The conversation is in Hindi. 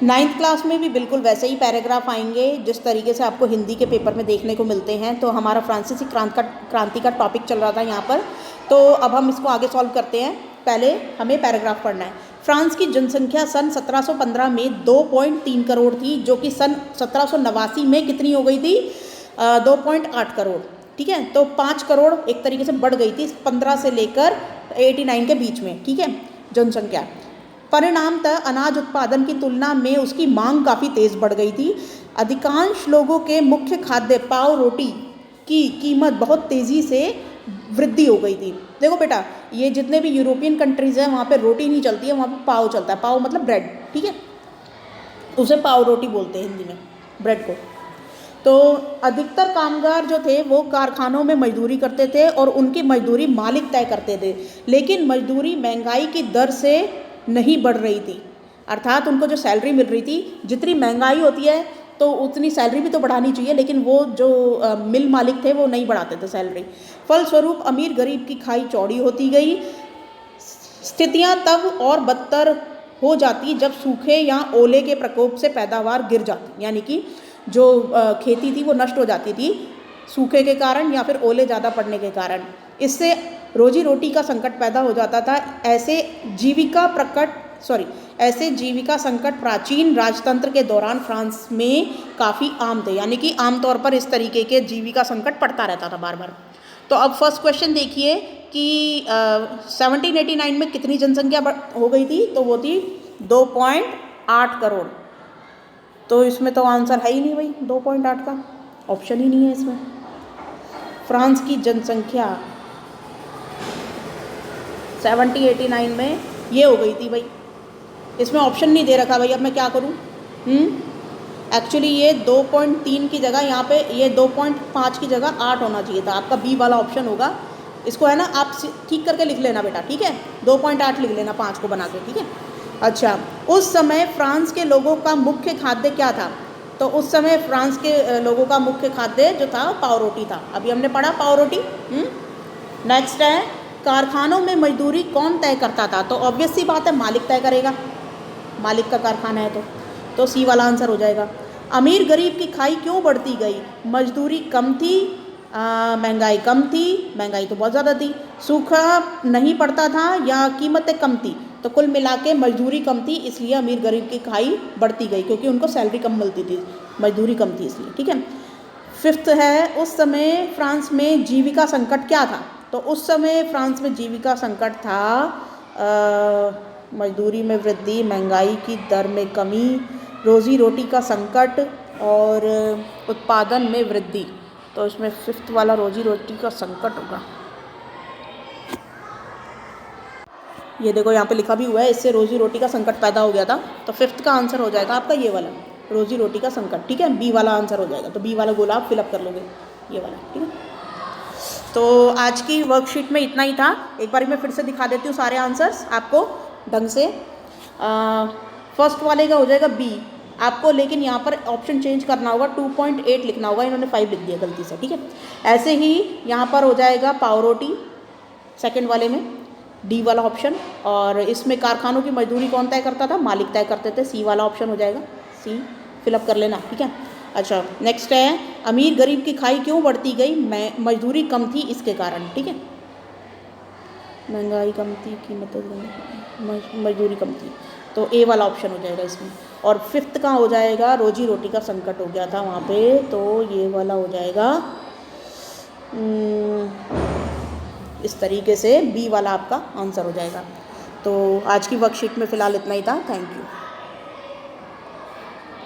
नाइन्थ क्लास में भी बिल्कुल वैसे ही पैराग्राफ आएंगे जिस तरीके से आपको हिंदी के पेपर में देखने को मिलते हैं। तो हमारा फ्रांसीसी क्रांति का टॉपिक चल रहा था यहाँ पर, तो अब हम इसको आगे सॉल्व करते हैं। पहले हमें पैराग्राफ पढ़ना है। फ्रांस की जनसंख्या सन 1715 में 2.3 करोड़ थी, जो कि सन 1789 में कितनी हो गई थी? 2.8 करोड़। ठीक है, तो 5 करोड़ एक तरीके से बढ़ गई थी 15 से लेकर 89 के बीच में। ठीक है, जनसंख्या। परिणामतः अनाज उत्पादन की तुलना में उसकी मांग काफ़ी तेज़ बढ़ गई थी। अधिकांश लोगों के मुख्य खाद्य पाव रोटी की कीमत बहुत तेज़ी से वृद्धि हो गई थी। देखो बेटा, ये जितने भी यूरोपियन कंट्रीज़ हैं वहाँ पे रोटी नहीं चलती है, वहाँ पे पाव चलता है। पाव मतलब ब्रेड। ठीक है, उसे पाव रोटी बोलते हैं हिंदी में, ब्रेड को। तो अधिकतर कामगार जो थे वो कारखानों में मजदूरी करते थे और उनकी मजदूरी मालिक तय करते थे, लेकिन मजदूरी महंगाई की दर से नहीं बढ़ रही थी। अर्थात उनको जो सैलरी मिल रही थी, जितनी महंगाई होती है तो उतनी सैलरी भी तो बढ़ानी चाहिए, लेकिन वो जो मिल मालिक थे वो नहीं बढ़ाते थे सैलरी। फलस्वरूप अमीर गरीब की खाई चौड़ी होती गई। स्थितियां तब और बदतर हो जाती जब सूखे या ओले के प्रकोप से पैदावार गिर जाती, यानी कि जो खेती थी वो नष्ट हो जाती थी सूखे के कारण या फिर ओले ज़्यादा पड़ने के कारण। इससे रोजी रोटी का संकट पैदा हो जाता था। ऐसे जीविका संकट प्राचीन राजतंत्र के दौरान फ्रांस में काफ़ी आम थे, यानी कि आमतौर पर इस तरीके के जीविका संकट पड़ता रहता था बार बार। तो अब फर्स्ट क्वेश्चन देखिए कि 1789 में कितनी जनसंख्या हो गई थी? तो वो थी 2.8 करोड़। तो इसमें तो आंसर है ही नहीं भाई, 2.8 का ऑप्शन ही नहीं है इसमें। फ्रांस की जनसंख्या 1789 में ये हो गई थी भाई, इसमें ऑप्शन नहीं दे रखा भाई। अब मैं क्या करूं? एक्चुअली ये 2.3 की जगह यहाँ पे ये 2.5 की जगह 8 होना चाहिए था। आपका बी वाला ऑप्शन होगा। इसको है ना, आप ठीक करके लिख लेना बेटा। ठीक है, 2.8 लिख लेना 5 को बना के। ठीक है, अच्छा। उस समय फ्रांस के लोगों का मुख्य खाद्य क्या था? तो उस समय फ्रांस के लोगों का मुख्य खाद्य जो था पाव रोटी था। अभी हमने पढ़ा पाव रोटी। नेक्स्ट है, कारखानों में मजदूरी कौन तय करता था? तो ऑब्वियस सी बात है, मालिक तय करेगा, मालिक का कारखाना है तो सी वाला आंसर हो जाएगा। अमीर गरीब की खाई क्यों बढ़ती गई? मजदूरी कम थी, महंगाई कम थी, महंगाई तो बहुत ज़्यादा थी, सूखा नहीं पड़ता था या कीमतें कम थी। तो कुल मिला के मजदूरी कम थी, इसलिए अमीर गरीब की खाई बढ़ती गई, क्योंकि उनको सैलरी कम मिलती थी, मजदूरी कम थी इसलिए। ठीक है, फिफ्थ है, उस समय फ्रांस में जीविका संकट क्या था? तो उस समय फ्रांस में जीविका संकट था मजदूरी में वृद्धि, महंगाई की दर में कमी, रोजी रोटी का संकट और उत्पादन में वृद्धि। तो इसमें फिफ्थ वाला रोजी रोटी का संकट होगा। ये देखो यहाँ पे लिखा भी हुआ है, इससे रोजी रोटी का संकट पैदा हो गया था। तो फिफ्थ का आंसर हो जाएगा आपका ये वाला, रोजी रोटी का संकट। ठीक है, बी वाला आंसर हो जाएगा। तो बी वाला गोला आप फिलअप कर लोगे, ये वाला। ठीक है, तो आज की वर्कशीट में इतना ही था। एक बार मैं फिर से दिखा देती हूँ सारे आंसर्स आपको ढंग से। फर्स्ट वाले का हो जाएगा बी आपको, लेकिन यहाँ पर ऑप्शन चेंज करना होगा, 2.8 लिखना होगा, इन्होंने 5 लिख दिया गलती से। ठीक है, ऐसे ही यहाँ पर हो जाएगा पाव रोटी सेकंड वाले में, डी वाला ऑप्शन। और इसमें कारखानों की मजदूरी कौन तय करता था? मालिक तय करते थे, सी वाला ऑप्शन हो जाएगा, सी फिलअप कर लेना। ठीक है, अच्छा। नेक्स्ट है, अमीर गरीब की खाई क्यों बढ़ती गई? मजदूरी कम थी इसके कारण। ठीक है, महंगाई कम थी, कीमतें मजदूरी कम थी, तो ए वाला ऑप्शन हो जाएगा इसमें। और फिफ्थ का हो जाएगा रोजी रोटी का संकट हो गया था वहाँ पे, तो ये वाला हो जाएगा इस तरीके से, बी वाला आपका आंसर हो जाएगा। तो आज की वर्कशीट में फ़िलहाल इतना ही था। Thank you.